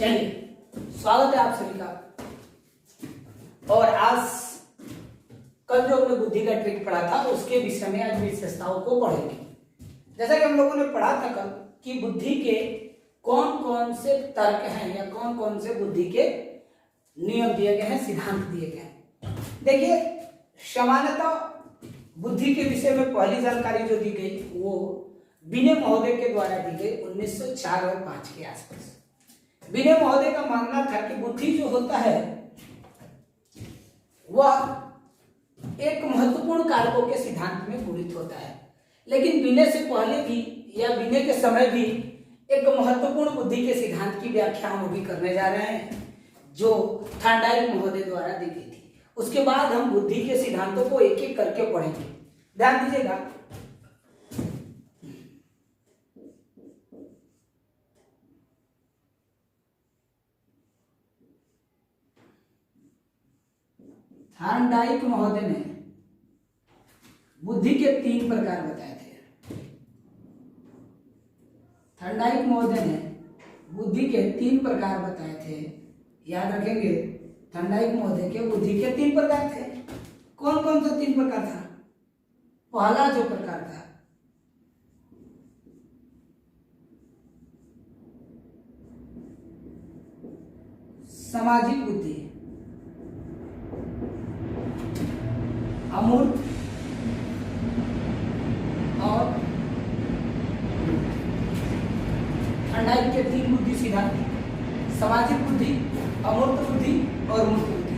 चलिए, स्वागत है आप सभी का। और आज कल जो हमने बुद्धि का ट्रिक पढ़ा था उसके विषय में आज विशेषताओं को पढ़ेंगे। जैसा कि हम लोगों ने पढ़ा था कल कि बुद्धि के कौन कौन से तर्क हैं या कौन कौन से बुद्धि के नियम दिए गए हैं, सिद्धांत दिए गए हैं। देखिए, सामान्यतः बुद्धि के विषय में पहली जानकारी जो दी गई वो बिने महोदय के द्वारा दी गई 1904 और 5 के आसपास। बिने महोदय का मानना था कि बुद्धि जो होता है वह एक महत्वपूर्ण कारकों के सिद्धांत में गुणित होता है, लेकिन बिने से पहले भी या बिने के समय भी एक महत्वपूर्ण बुद्धि के सिद्धांत की व्याख्या हम अभी करने जा रहे हैं जो थॉर्नडाइक महोदय द्वारा दी गई थी। उसके बाद हम बुद्धि के सिद्धांतों को एक एक करके पढ़ेंगे। ध्यान दीजिएगा, थॉर्नडाइक महोदय ने बुद्धि के 3 प्रकार बताए थे। थॉर्नडाइक महोदय ने बुद्धि के 3 प्रकार बताए थे। याद रखेंगे, थॉर्नडाइक महोदय के बुद्धि के 3 प्रकार थे। कौन कौन सा 3 प्रकार था? पहला जो प्रकार था सामाजिक बुद्धि, अमूर्त और थॉर्नडाइक के 3 बुद्धि सिद्धांत, सामाजिक बुद्धि, अमूर्त बुद्धि और मूर्त बुद्धि।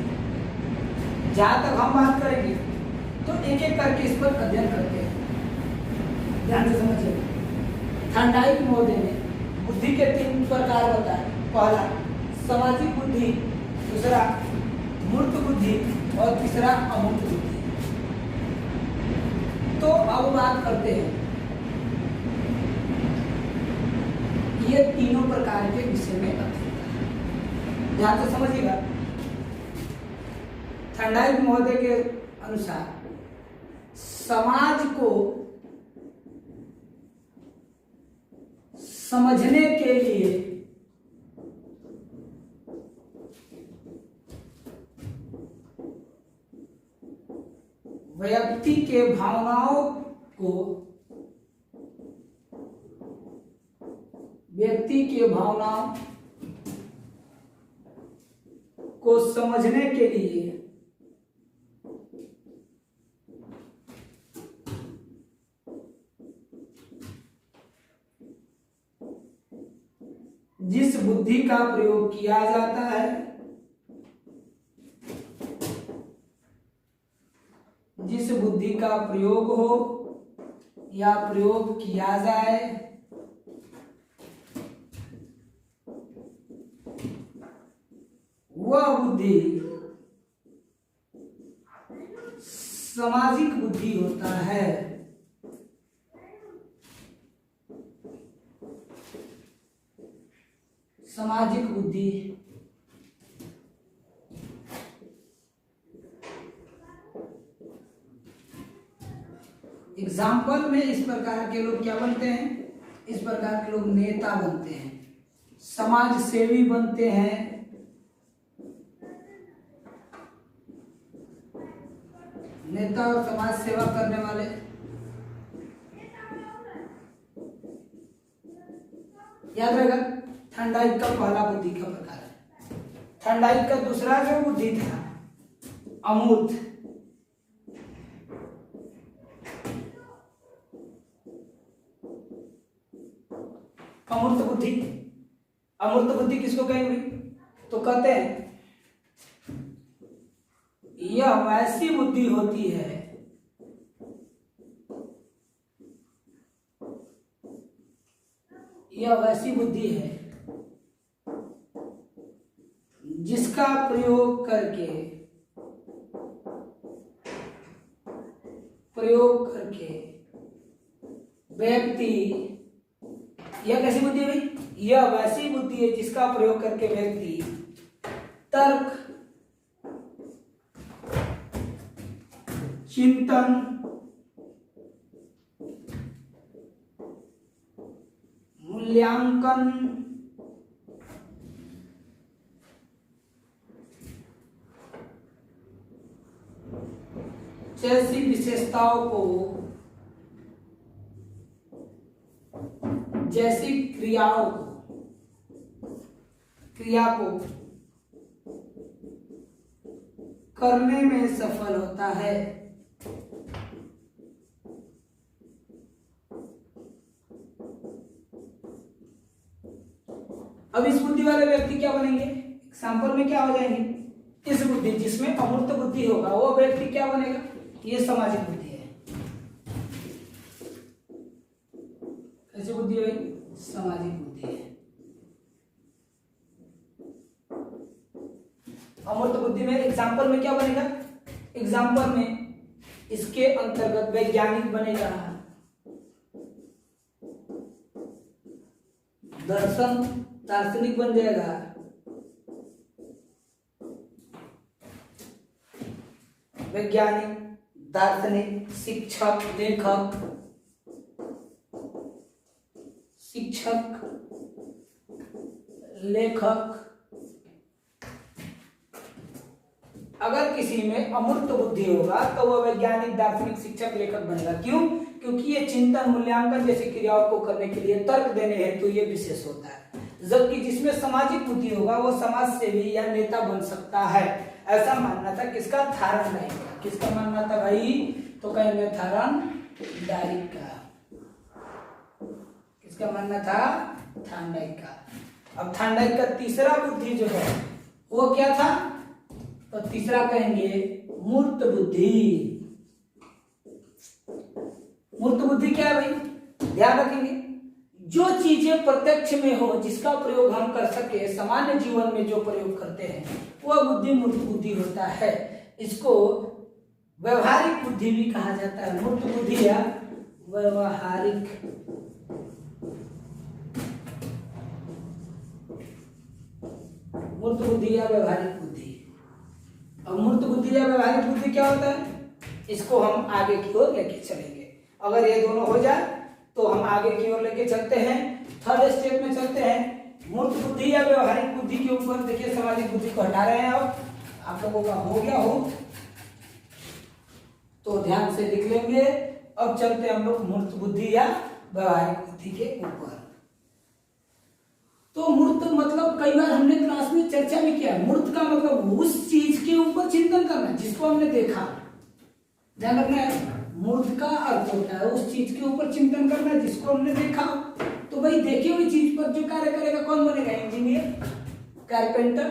जहां तक हम बात करेंगे तो एक एक करके इस पर अध्ययन करते हैं। ध्यान से समझिए, थॉर्नडाइक महोदय ने बुद्धि के 3 प्रकार बताए। पहला सामाजिक बुद्धि, दूसरा मूर्त बुद्धि और तीसरा अमूर्त बुद्धि। तो अब बात करते हैं ये तीनों प्रकार के विषय में अध्ययन। ध्यान से समझिएगा, थॉर्नडाइक महोदय के अनुसार समाज को समझने के लिए व्यक्ति के भावनाओं को समझने के लिए जिस बुद्धि का प्रयोग किया जाता है, जिस बुद्धि का प्रयोग हो या प्रयोग किया जाए, वह बुद्धि सामाजिक बुद्धि होता है। सामाजिक बुद्धि एग्जाम्पल में इस प्रकार के लोग क्या बनते हैं? इस प्रकार के लोग नेता बनते हैं, समाज सेवी बनते हैं, नेता और समाज सेवा करने वाले। याद रहेगा, थॉर्नडाइक का पहला बुद्धि का प्रकार है। थॉर्नडाइक का दूसरा जो बुद्धि था अमूर्त, अमूर्त बुद्धि। अमूर्त बुद्धि किसको कहेंगे? तो कहते हैं यह वैसी बुद्धि होती है यह वैसी बुद्धि है जिसका प्रयोग करके व्यक्ति, यह कैसी बुद्धि है भाई? यह वैसी बुद्धि है जिसका प्रयोग करके व्यक्ति तर्क, चिंतन, मूल्यांकन जैसी विशेषताओं को, जैसी क्रियाओं को, क्रिया को करने में सफल होता है। अब इस बुद्धि वाले व्यक्ति क्या बनेंगे, एग्जाम्पल में क्या हो जाएंगे, इस बुद्धि जिसमें अमूर्त बुद्धि होगा वो व्यक्ति क्या बनेगा, ये सामाजिक बुद्धि है। कैसी बुद्धि है भाई, सामाजिक बुद्धि है। अमूर्त बुद्धि में एग्जाम्पल में क्या बनेगा, एग्जाम्पल में इसके अंतर्गत वैज्ञानिक बनेगा, दार्शनिक बन जाएगा, वैज्ञानिक, दार्शनिक, शिक्षक, लेखक। अगर किसी में अमूर्त बुद्धि होगा तो वह वैज्ञानिक, दार्शनिक, शिक्षक, लेखक बनेगा। क्यों? क्योंकि ये चिंतन, मूल्यांकन जैसी क्रियाओं को करने के लिए तर्क देने हेतु ये विशेष होता है। जबकि जिसमें सामाजिक बुद्धि होगा वो समाज सेवी या नेता बन सकता है। ऐसा मानना था किसका, थार्नडाइक का। किसका मानना था भाई, तो कहेंगे थार्नडाइक का। किसका मानना था, थार्नडाइक का। अब थार्नडाइक का तीसरा बुद्धि जो है वो क्या था, तो तीसरा कहेंगे मूर्त बुद्धि। मूर्त बुद्धि क्या है भाई, ध्यान रखेंगे, जो चीजें प्रत्यक्ष में हो, जिसका प्रयोग हम कर सके, सामान्य जीवन में जो प्रयोग करते हैं वह बुद्धि मूर्त बुद्धि होता है। इसको व्यवहारिक बुद्धि भी कहा जाता है। मूर्त बुद्धि या व्यवहारिक, मूर्त बुद्धि या व्यवहारिक बुद्धि। अब मूर्त बुद्धि या व्यवहारिक बुद्धि क्या होता है, इसको हम आगे की ओर लेके चलेंगे। अगर ये दोनों हो जाए तो हम आगे की ओर लेके चलते हैं। थर्ड स्टेप में चलते हैं। मूर्त बुद्धि या व्यवहारिक बुद्धि के ऊपर देखिए सामाजिक बुद्धि को हटा रहे हैं। अब आप लोगों का हो गया हो तो ध्यान से लिख लेंगे। अब चलते हैं हम लोग मूर्त बुद्धि या व्यवहारिक बुद्धि के ऊपर। तो मूर्त मतलब कई बार हमने क्लास में चर्चा भी किया। मूर्त का मतलब उस चीज के ऊपर चिंतन करना जिसको हमने देखा। ध्यान रखना है, मूर्त का अर्थ होता है उस चीज के ऊपर चिंतन करना जिसको हमने देखा। तो भाई देखी हुई चीज पर जो कार्य करेगा कौन बनेगा, इंजीनियर, कारपेंटर,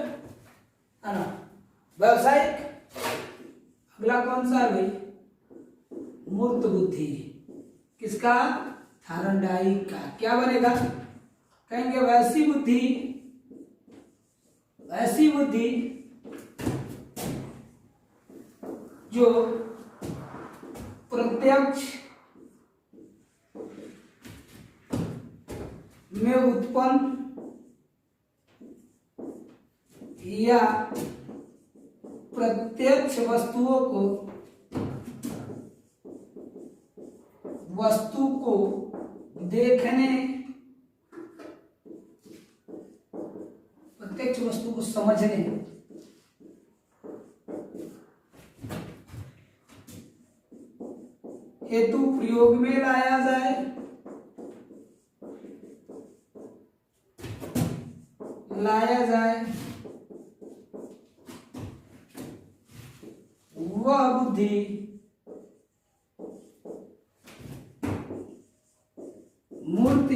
है ना, व्यवसायिक। अगला कौन सा है भाई, मूर्त बुद्धि। किसका, थार्नडाइक का। क्या बनेगा, कहेंगे वैसी बुद्धि, ऐसी बुद्धि जो प्रत्यक्ष में उत्पन्न या प्रत्यक्ष वस्तु को देखने, प्रत्यक्ष वस्तु को समझने हेतु प्रयोग में लाया जाए वह बुद्धि मूर्त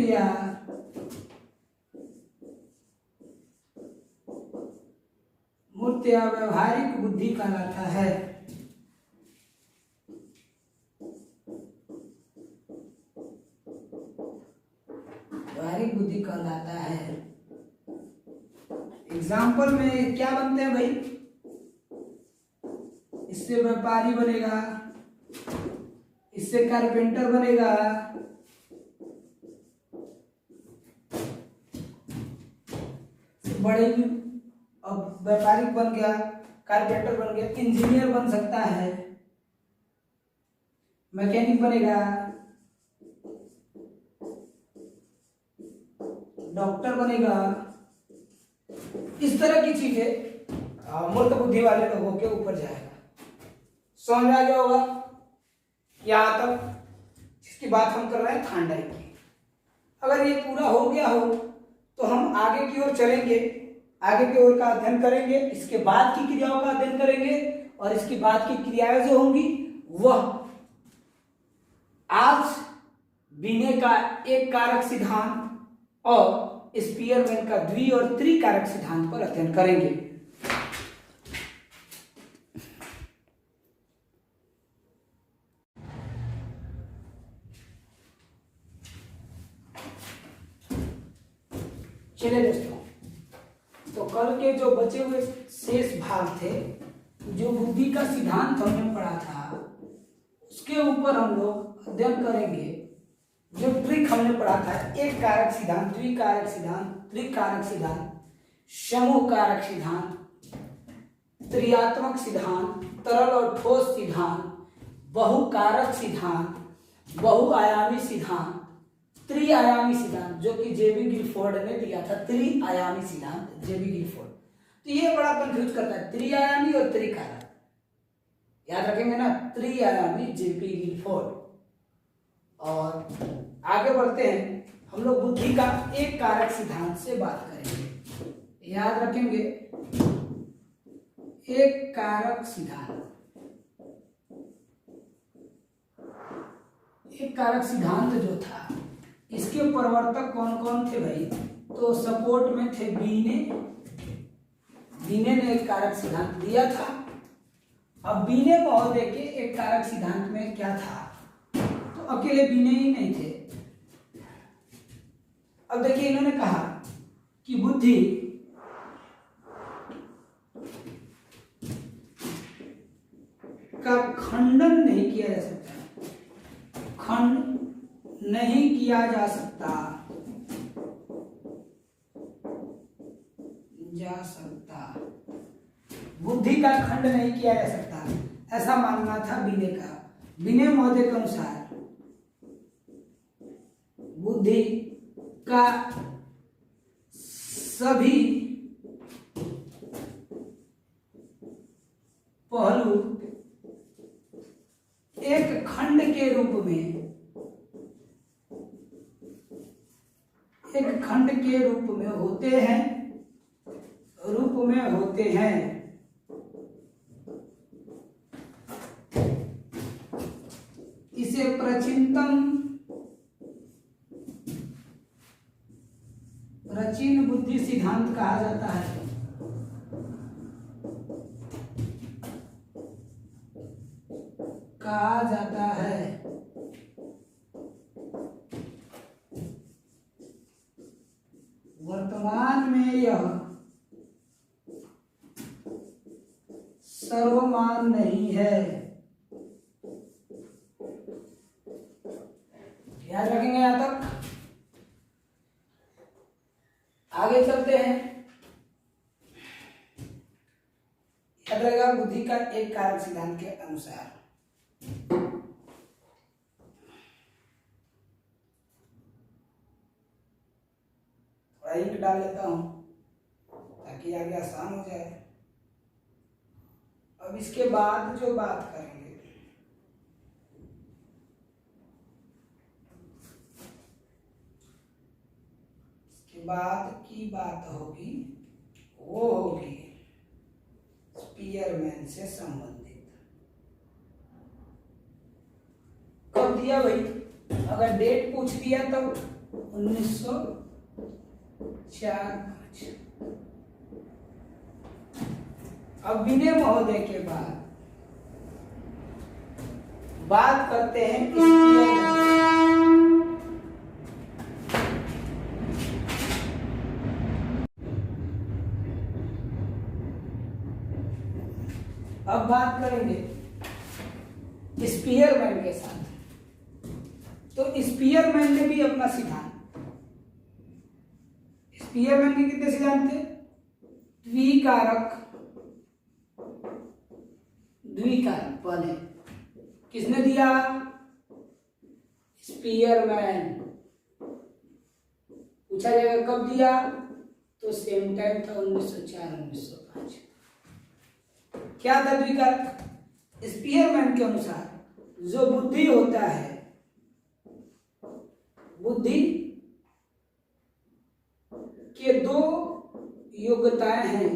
या व्यवहारिक बुद्धि कहलाता है। व्यवहारिक बुद्धि कहलाता है। एग्जाम्पल में क्या बनते हैं भाई, इससे व्यापारी बनेगा, इससे कारपेंटर बनेगा, बड़े अब व्यापारिक बन गया, कारपेंटर बन गया, इंजीनियर बन सकता है, मैकेनिक बनेगा, डॉक्टर बनेगा। इस तरह की चीजें मूर्त बुद्धि वाले लोगों के ऊपर जाएगा। समझ में आ गया होगा। यहाँ तक जिसकी बात हम कर रहे हैं थांडाई की। अगर ये पूरा हो गया हो तो हम आगे की ओर चलेंगे, आगे की ओर का अध्ययन करेंगे, इसके बाद की क्रियाओं का अध्ययन करेंगे और इसके बाद की क्रियाएं जो होंगी वह आज बीने का एक कारक सिद्धांत और स्पीयरमैन का द्वि और त्रिकारक सिद्धांत पर अध्ययन करेंगे। चलिए दोस्तों, तो कल के जो बचे हुए शेष भाग थे, जो बुद्धि का सिद्धांत हमने पढ़ा था, उसके ऊपर हम लोग अध्ययन करेंगे। जो ट्रिक हमने पढ़ा था, एक कारक सिद्धांत, द्विकारक सिद्धांत, त्रिकारक सिद्धांत, समूह कारक सिद्धांत, त्रियात्मक सिद्धांत, तरल और ठोस सिद्धांत, बहुकारक सिद्धांत, बहुआयामी सिद्धांत, त्रिआयामी सिद्धांत, जो कि जेबी गिलफोर्ड ने दिया था, त्रिआयामी सिद्धांत जेबी गिलफोर्ड। तो ये बड़ा कंफ्यूज करता है, त्रिआयामी और त्रिकारक, याद रखेंगे ना, त्रिआयामी जेबी गिलफोर्ड। और आगे बढ़ते हैं, हम लोग बुद्धि का एक कारक सिद्धांत से बात करेंगे। याद रखेंगे, एक कारक सिद्धांत, एक कारक सिद्धांत जो था, इसके प्रवर्तक कौन कौन थे भाई? तो सपोर्ट में थे बीने, बीने ने एक कारक सिद्धांत दिया था। अब बीने महोदय के एक कारक सिद्धांत में क्या था? तो अकेले बीने ही नहीं थे। अब देखिए, इन्होंने कहा कि बुद्धि का खंडन नहीं किया जा सकता, खंड नहीं किया जा सकता, बुद्धि का खंड नहीं किया जा सकता, ऐसा मानना था बीने का। बीने महोदय के अनुसार बुद्धि का सभी पहलू एक खंड के रूप में, एक खंड के रूप में होते हैं, रूप में होते हैं। इसे प्राचीन बुद्धि सिद्धांत कहा जाता है। कहा जाता है वर्तमान में यह सर्वमान नहीं है। याद रखेंगे यहां तक। आगे चलते हैं। याद रहेगा, बुद्धि का एक कारक सिद्धांत के अनुसार इंक डाल लेता हूं ताकि आगे आसान हो जाए। अब इसके बाद जो बात करेंगे, इसके बाद की बात होगी वो होगी स्पीयरमैन से संबंधित। कब दिया भाई? अगर डेट पूछ दिया तब 1904-5। अब बीने महोदय के बाद बात करते हैं अब बात करेंगे स्पीयरमैन के साथ। तो स्पीयरमैन ने भी अपना सिद्धांत, स्पीयरमैन के कितने सिद्धांत थे? द्विकारक, द्विकारक पहले किसने दिया? स्पीयरमैन। पूछा जाएगा कब दिया? तो सेम टाइम था 1904-1905। क्या था द्विकारक? स्पीयरमैन के अनुसार जो बुद्धि होता है, बुद्धि के दो योग्यताएं हैं।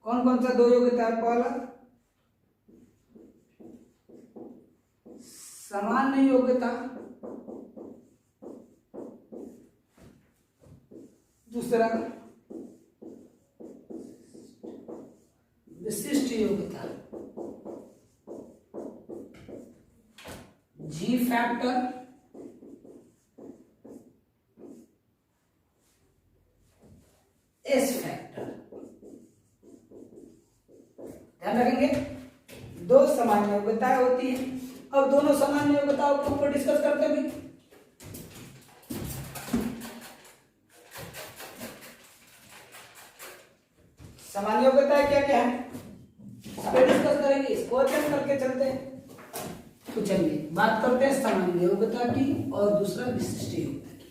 कौन कौन सा दो योग्यता है? पहला सामान्य योग्यता, दूसरा विशिष्ट योग्यता। जी फैक्टर, एस फैक्टर। ध्यान रखेंगे, दो सामान्य योग्यताएं होती है। अब दोनों सामान्य योग्यताओं के ऊपर डिस्कस करते हैं। सामान्य योग्यताएं क्या क्या है, इस पर डिस्कस करेंगे, इसको अध्ययन करके चलते हैं। तो चलिए बात करते हैं सामान्य योग्यता की और दूसरा विशिष्ट योग्यता की।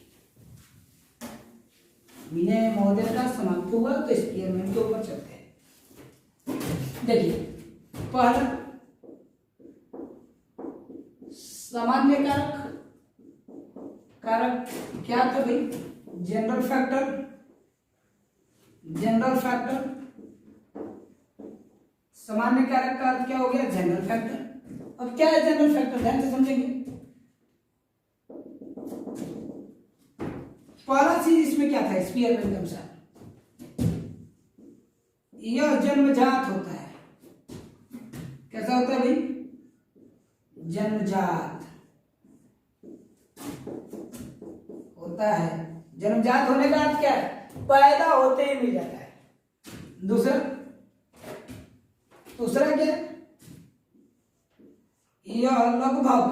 विनय महोदय का समाप्त हुआ तो स्पीयरमैन के ऊपर चलते हैं। देखिए, पहला सामान्य कारक। कारक क्या था भाई? General factor. जनरल फैक्टर, सामान्य कारक का अर्थ क्या हो गया? General factor. अब क्या है जनरल फैक्टर? ध्यान से समझेंगे। पहला चीज इसमें क्या था स्पीयरमैन के अनुसार? यह जन्मजात होता है। कैसा होता है भाई? जन्मजात होता है। जन्मजात होने का अर्थ क्या है? पैदा होते ही मिल जाता है। दूसरा क्या? यह लगभग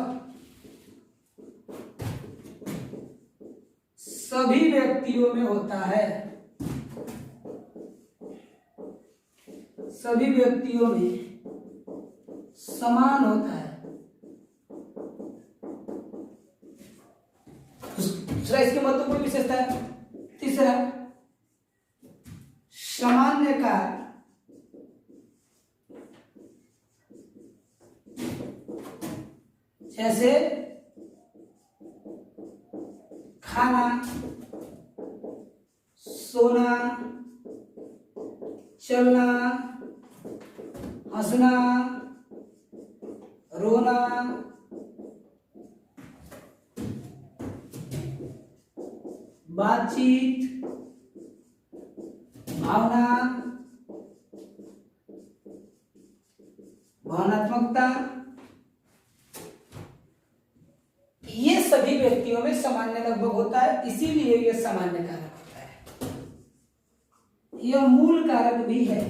सभी व्यक्तियों में होता है। सभी व्यक्तियों में समान होता है। दूसरा इसकी महत्वपूर्ण विशेषता है। तीसरा सामान्य कारक जैसे खाना, सोना, चलना, हंसना, रोना, बातचीत, भावनात्मकता, ये सभी व्यक्तियों में सामान्य लगभग होता है, इसीलिए यह सामान्य कारक होता है। यह मूल कारक भी है।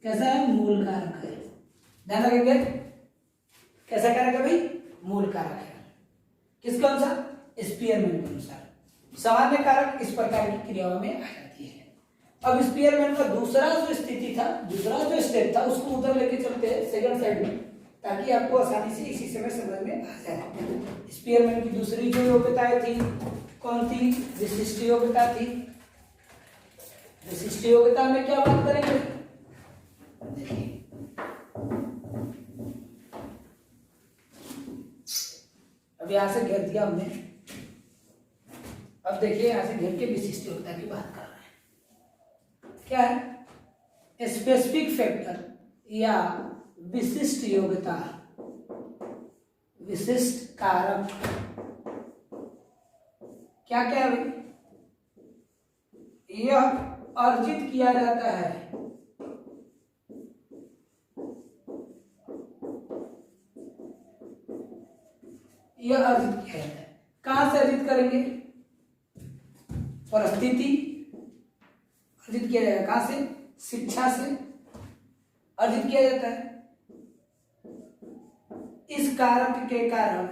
कैसा है? मूल कारक है। ध्यान रखेंगे, कैसा कारक है भाई? मूल कारक है। किसके अनुसार? स्पीयरमैन के अनुसार। सामान्य कारक इस प्रकार की क्रियाओं में आ जाती है। अब स्पीयरमैन का दूसरा जो स्थिति था, दूसरा जो स्टेप था, उसको उधर लेके चलते हैं सेकंड साइड में, ताकि आपको आसानी से इसी समय समझ में आ जाए। स्पीयरमैन की दूसरी जो योग्यताएं थी कौन थी? विशिष्ट योग्यता थी। विशिष्ट योग्यता में क्या बात करेंगे? देखिए, अब यहां से घेर दिया हमने। अब देखिए, यहां से घेर के विशिष्ट योग्यता की बात कर रहे हैं। क्या है? स्पेसिफिक फैक्टर या विशिष्ट योग्यता, विशिष्ट कारक क्या क्या है? यह अर्जित किया जाता है। यह अर्जित किया जाता है। कहां से अर्जित करेंगे? परिस्थिति अर्जित किया जाएगा। कहां से? शिक्षा से अर्जित किया जाता है। इस कारक के कारण